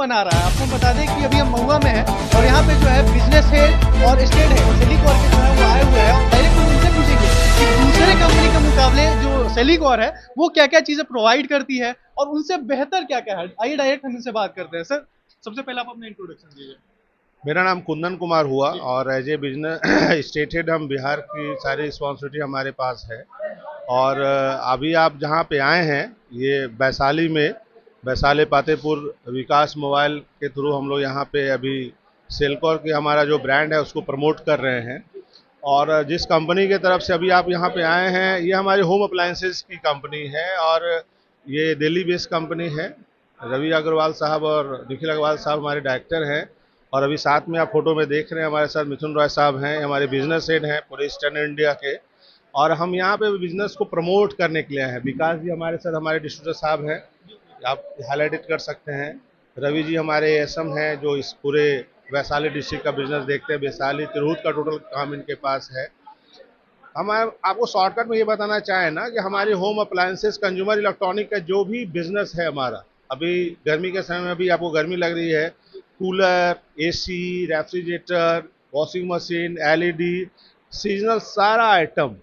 बना रहा है। आपको बता दें कि अभी हम महुआ में हैं और यहाँ पे जो है बिजनेस हेड और स्टेट है सेलिकॉर के जो है वो आए हुए हैं और डायरेक्ट हम उनसे पूछेंगे कि दूसरे कंपनी के मुकाबले जो सेलिकॉर है वो क्या क्या चीजें प्रोवाइड करती है और उनसे बेहतर क्या क्या है। आइए डायरेक्ट हम इनसे बात करते हैं। सर, सबसे पहले आप अपना इंट्रोडक्शन दीजिए। मेरा नाम कुंदन कुमार हुआ और as a business state head हम बिहार की सारी रिस्पॉन्सिबिलिटी हमारे पास है। और अभी आप जहाँ पे आए हैं ये वैशाली पातेपुर विकास मोबाइल के थ्रू हम लोग यहाँ पे अभी सेलकॉर के हमारा जो ब्रांड है उसको प्रमोट कर रहे हैं। और जिस कंपनी की तरफ से अभी आप यहाँ पे आए हैं ये हमारी होम अप्लायंसेस की कंपनी है और ये दिल्ली बेस्ड कंपनी है। रवि अग्रवाल साहब और निखिल अग्रवाल साहब हमारे डायरेक्टर हैं और अभी साथ में आप फोटो में देख रहे हैं हमारे साथ मिथुन रॉय साहब हैं, हमारे बिजनेस हेड हैं पूरे ईस्टर्न इंडिया के। और हम यहाँ पे बिजनेस को प्रमोट करने के लिए हैं। विकास जी हमारे साथ हमारे डिस्ट्रीब्यूटर साहब हैं, आप हाईलाइट कर सकते हैं। रवि जी हमारे एसएम हैं जो इस पूरे वैशाली डिस्ट्रिक्ट का बिजनेस देखते हैं। वैशाली तिरहुत का टोटल काम इनके पास है। हम आपको शॉर्टकट में ये बताना चाहें ना कि हमारी होम अप्लायंसेस कंज्यूमर इलेक्ट्रॉनिक का जो भी बिजनेस है हमारा, अभी गर्मी के समय में भी आपको गर्मी लग रही है, cooler, AC, refrigerator, washing machine, LED, seasonal सारा आइटम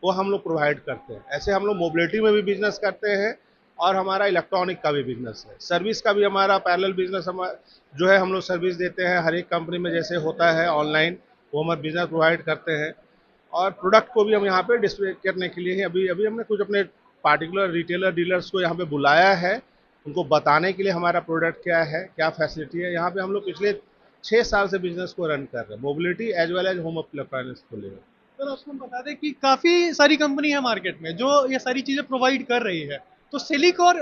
वो हम लोग प्रोवाइड करते हैं। ऐसे हम लोग मोबिलिटी में भी बिजनेस करते हैं और हमारा इलेक्ट्रॉनिक का भी बिजनेस है। सर्विस का भी हमारा पैरेलल बिजनेस जो है हम लोग सर्विस देते हैं हर एक कंपनी में जैसे होता है ऑनलाइन, वो हम बिजनेस प्रोवाइड करते हैं। और प्रोडक्ट को भी हम यहाँ पे डिस्प्ले करने के लिए अभी हमने कुछ अपने पार्टिकुलर रिटेलर डीलर्स को यहाँ पे बुलाया है, उनको बताने के लिए हमारा प्रोडक्ट क्या है, क्या फैसिलिटी है। यहाँ पे हम लोग पिछले 6 साल से बिजनेस को रन कर रहे हैं, mobility as well as home electronics को लेकर। सर, आपको बता दें कि काफी सारी कंपनी है मार्केट में जो ये सारी चीजें प्रोवाइड कर रही है। तो सेलिकॉर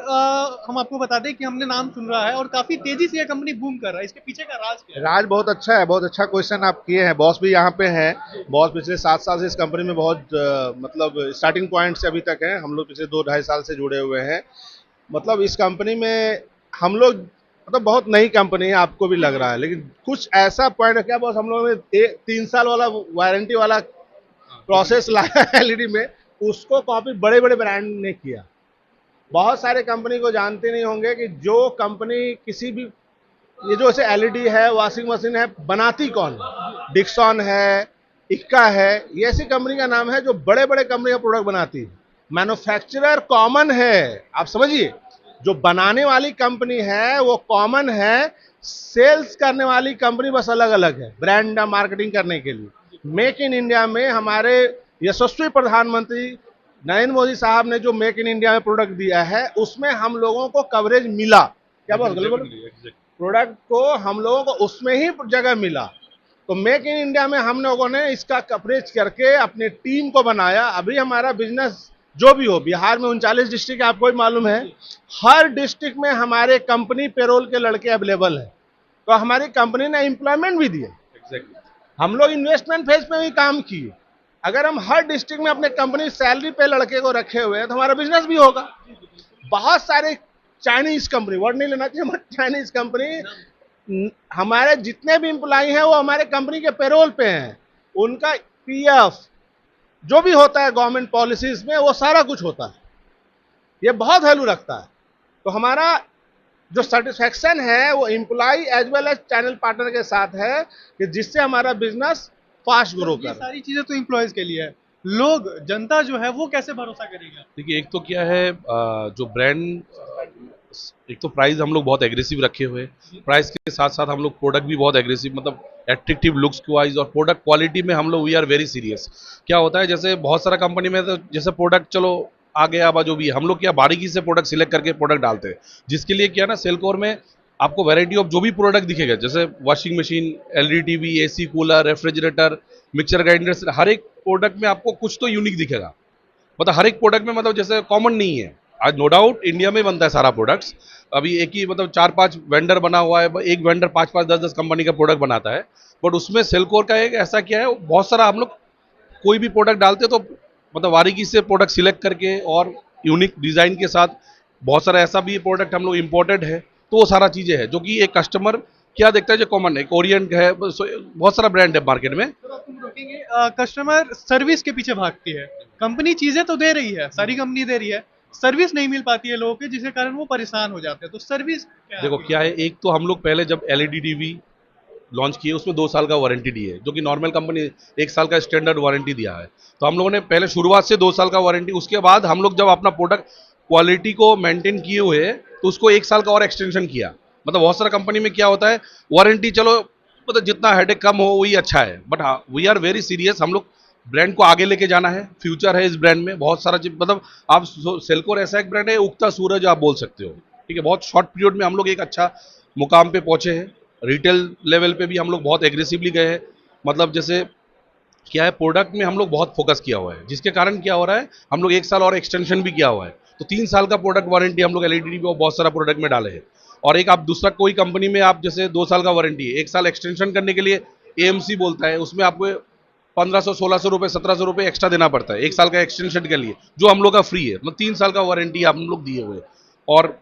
हम आपको बता दें कि हमने नाम सुन रहा है और काफी तेजी से ये कंपनी बूम कर रहा है। इसके पीछे का राज क्या है? राज बहुत अच्छा है, बहुत अच्छा क्वेश्चन आप किए हैं। बॉस भी यहाँ पे हैं। बॉस पिछले 7 साल से इस कंपनी में बहुत मतलब स्टार्टिंग पॉइंट से अभी तक हैं। हम लोग पिछले 2-2.5 साल से जुड़े हुए हैं। मतलब इस कंपनी में हम लोग मतलब बहुत नई कंपनी है, आपको भी लग रहा है, लेकिन कुछ ऐसा पॉइंट है क्या बॉस, हम लोगों ने 3 साल वाला वारंटी वाला प्रोसेस लाया एलईडी में, उसको कॉपी बड़े बड़े ब्रांड ने किया। बहुत सारे कंपनी को जानते नहीं होंगे कि जो कंपनी किसी भी ये जो ऐसे एलईडी है, वॉशिंग मशीन है, बनाती कौन है? डिक्सन है, इक्का है, ये ऐसी कंपनी का नाम है जो बड़े बड़े कंपनी का प्रोडक्ट बनाती है। मैन्युफैक्चरर कॉमन है, आप समझिए, जो बनाने वाली कंपनी है वो कॉमन है, सेल्स करने वाली कंपनी बस अलग अलग है ब्रांड मार्केटिंग करने के लिए। मेक इन इंडिया में हमारे यशस्वी प्रधानमंत्री नरेंद्र मोदी साहब ने जो मेक इन इंडिया में प्रोडक्ट दिया है उसमें हम लोगों को कवरेज मिला। क्या बात, प्रोडक्ट को हम लोगों को उसमें ही जगह मिला। तो मेक इन इंडिया में हम लोगों ने इसका कवरेज करके अपनी टीम को बनाया। अभी हमारा बिजनेस जो भी हो, बिहार में 39 डिस्ट्रिक्ट आपको भी मालूम है, हर डिस्ट्रिक्ट में हमारे कंपनी पेरोल के लड़के अवेलेबल है। तो हमारी कंपनी ने एम्प्लॉयमेंट भी दिए। हम लोग इन्वेस्टमेंट फेज में भी काम किए। अगर हम हर डिस्ट्रिक्ट में अपने कंपनी सैलरी पे लड़के को रखे हुए हैं तो हमारा बिजनेस भी होगा। बहुत सारे चाइनीज कंपनी, वर्ड नहीं लेना चाहिए, चाइनीज कंपनी, हमारे जितने भी एम्प्लॉय हैं वो हमारे कंपनी के पेरोल पे हैं। उनका पीएफ जो भी होता है गवर्नमेंट पॉलिसीज में वो सारा कुछ होता है। ये बहुत वैल्यू रखता है। तो हमारा जो सेटिस्फैक्शन है वो employ as well as channel partner के साथ है कि जिससे हमारा बिजनेस फास्ट ग्रो कर। ये सारी चीजें तो एम्प्लॉयज के लिए है, लोग जनता जो है वो कैसे भरोसा करेगा? देखिए, एक तो क्या है, जो ब्रांड, एक तो प्राइस हम लोग बहुत एग्रेसिव रखे हुए हैं। प्राइस के साथ साथ हम लोग प्रोडक्ट भी बहुत एग्रेसिव, मतलब एट्रैक्टिव लुक्स के वाइज और प्रोडक्ट क्वालिटी में हम लोग वी आर वेरी सीरियस। क्या होता है, जैसे बहुत सारा कंपनी में तो जैसे प्रोडक्ट चलो आ गया, अब जो भी हम लोग क्या बारीकी से प्रोडक्ट सिलेक्ट करके प्रोडक्ट डालते हैं, जिसके लिए क्या ना सेलकॉर में आपको वैरायटी ऑफ जो भी प्रोडक्ट दिखेगा, जैसे washing machine, LED TV, AC, cooler, refrigerator, mixer grinder, हर एक प्रोडक्ट में आपको कुछ तो यूनिक दिखेगा। मतलब हर एक प्रोडक्ट में, मतलब जैसे कॉमन नहीं है। आज नो डाउट इंडिया में बनता है सारा प्रोडक्ट्स, अभी एक ही मतलब 4-5 वेंडर बना हुआ है, एक वेंडर 5-5, 10-10 कंपनी का प्रोडक्ट बनाता है। बट उसमें सेलकॉर का एक ऐसा क्या है, बहुत सारा हम लोग कोई भी प्रोडक्ट डालते तो मतलब बारीकी से प्रोडक्ट सिलेक्ट करके और यूनिक डिजाइन के साथ, बहुत सारा ऐसा भी प्रोडक्ट हम लोग इम्पोर्टेड है, तो वो सारा चीजें है जो कि एक कस्टमर क्या देखता है, जो कॉमन है, ओरिएंट है, बहुत सारा ब्रांड है मार्केट में। तो तुम रोकेंगे, कस्टमर सर्विस के पीछे भागती है। कंपनी चीजें तो दे रही है, सारी कंपनी दे रही है, सर्विस नहीं मिल पाती है लोगों की, जिसके कारण वो परेशान हो जाते हैं। तो सर्विस देखो क्या है, एक तो हम लोग पहले जब एलईडी टीवी लॉन्च किए उसमें 2 साल का वारंटी दी है, जो कि नॉर्मल कंपनी 1 साल का स्टैंडर्ड वारंटी दिया है। तो हम लोगों ने पहले शुरुआत से 2 साल का वारंटी, उसके बाद हम लोग जब अपना प्रोडक्ट क्वालिटी को मेंटेन किए हुए तो उसको 1 साल का और एक्सटेंशन किया। मतलब बहुत सारा कंपनी में क्या होता है, वारंटी चलो मतलब जितना हेडेक कम हो वही अच्छा है, बट हाँ वी आर वेरी सीरियस। हम लोग ब्रांड को आगे लेके जाना है, फ्यूचर है इस ब्रांड में बहुत सारा चीज। मतलब आप सेल्कोर ऐसा एक ब्रांड है, उगता सूरज आप बोल सकते हो, ठीक है। बहुत शॉर्ट पीरियड में हम लोग एक अच्छा मुकाम पे पहुंचे हैं। रिटेल लेवल पे भी हम लोग बहुत एग्रेसिवली गए हैं। मतलब जैसे क्या है, प्रोडक्ट में हम लोग बहुत फोकस किया हुआ है, जिसके कारण क्या हो रहा है, हम लोग 1 साल और एक्सटेंशन भी किया हुआ है। तो 3 साल का प्रोडक्ट वारंटी हम लोग एलईडी पे बहुत सारा प्रोडक्ट में डाले हैं। और एक आप दूसरा कोई कंपनी में आप जैसे 2 साल का वारंटी है, 1 साल एक्सटेंशन करने के लिए एएमसी बोलता है, उसमें आपको 1500 1600 रुपये 1700 रुपये एक्स्ट्रा देना पड़ता है 1 साल का एक्सटेंशन के लिए, जो हम लोग का फ्री है। मतलब 3 साल का वारंटी हम लोग दिए हुए हैं। और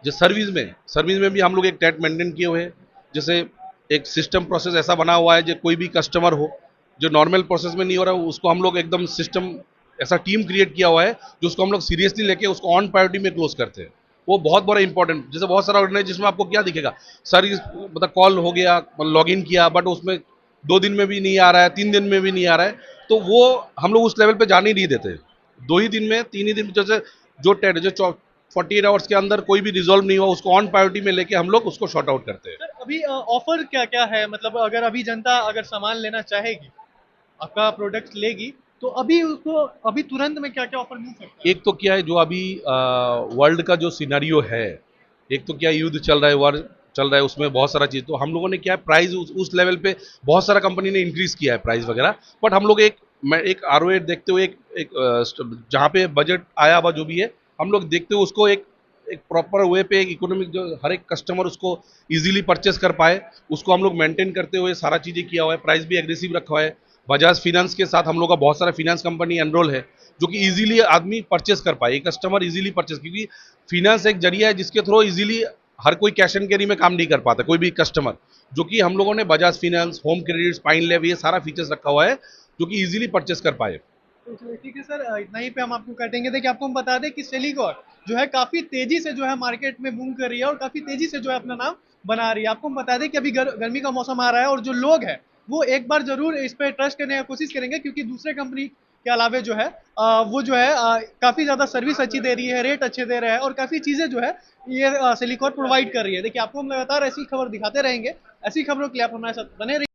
जो सर्विस में भी हम लोग एक टैट मेंटेन किए हुए हैं। जैसे एक सिस्टम प्रोसेस ऐसा बना हुआ है, जो कोई भी कस्टमर हो जो नॉर्मल प्रोसेस में नहीं हो रहा है, उसको हम लोग एकदम सिस्टम ऐसा टीम क्रिएट किया हुआ है जो उसको हम लोग सीरियसली लेके उसको ऑन प्रायोरिटी में क्लोज करते हैं। वो बहुत बड़ा इंपॉर्टेंट। जैसे बहुत सारा ऑर्गेनाइज जिसमें आपको क्या दिखेगा, सर्विस मतलब कॉल हो गया, लॉग इन किया, बट उसमें 2 दिन में भी नहीं आ रहा है, 3 दिन में भी नहीं आ रहा है, तो वो हम लोग उस लेवल पे जाने ही नहीं देते। 2 ही दिन में 3 ही दिन जैसे जो 48 आवर्स के अंदर कोई भी रिजॉल्व नहीं हुआ, उसको ऑन प्रायोरिटी में लेके हम लोग उसको शॉर्ट आउट करते हैं। सर अभी ऑफर क्या क्या है, मतलब अगर अभी जनता अगर सामान लेना चाहेगी, आपका प्रोडक्ट लेगी, तो अभी उसको अभी तुरंत में क्या क्या ऑफर मिल सकता है? एक तो क्या है, जो अभी वर्ल्ड का जो सिनेरियो है, एक तो क्या युद्ध चल रहा है, वार चल रहा है, उसमें बहुत सारा चीज़, तो हम लोगों ने क्या है प्राइस उस लेवल पे बहुत सारा कंपनी ने इंक्रीज किया है प्राइस वगैरह। बट हम लोग एक आरओए देखते हुए एक जहाँ पे बजट आया हुआ जो भी है, हम लोग देखते हुए उसको एक प्रॉपर वे पे एक इकोनॉमिक, जो हर एक कस्टमर उसको इजीली परचेस कर पाए, उसको हम लोग मेंटेन करते हुए सारा चीज़ें किया हुआ है। प्राइस भी एग्रेसिव रखा हुआ है। बजाज फिनेंस के साथ हम लोग का बहुत सारा फिनेंस कंपनी एनरोल है, जो कि इजीली आदमी परचेस कर पाए, कस्टमर इजीली परचेस, क्योंकि फिनेंस एक जरिया है जिसके थ्रू इजीली हर कोई कैश एंड कैरी में काम नहीं कर पाता कोई भी कस्टमर, जो कि हम लोगों ने Bajaj finance, home credit, spine लेव, ये सारा फीचर्स रखा हुआ है जो कि इजीली परचेस कर पाए। तो चलिए ठीक है सर, इतना ही पे हम आपको काटेंगे। देखिए आपको हम बता दें कि सेलिकॉर जो है काफी तेजी से जो है मार्केट में बूम कर रही है और काफी तेजी से जो है अपना नाम बना रही है। आपको हम बता दें कि अभी गर्मी का मौसम आ रहा है और जो लोग हैं वो एक बार जरूर इस पे ट्रस्ट करने की कोशिश करेंगे, क्योंकि दूसरे कंपनी के अलावे जो है वो जो है काफी ज्यादा सर्विस अच्छी दे रही है, रेट अच्छे दे रहे हैं और काफी चीजें जो है ये सेलिकॉर प्रोवाइड कर रही है। देखिए आपको हम लगातार ऐसी खबर दिखाते रहेंगे। ऐसी खबरों के लिए आप हमारे साथ बने रहिए।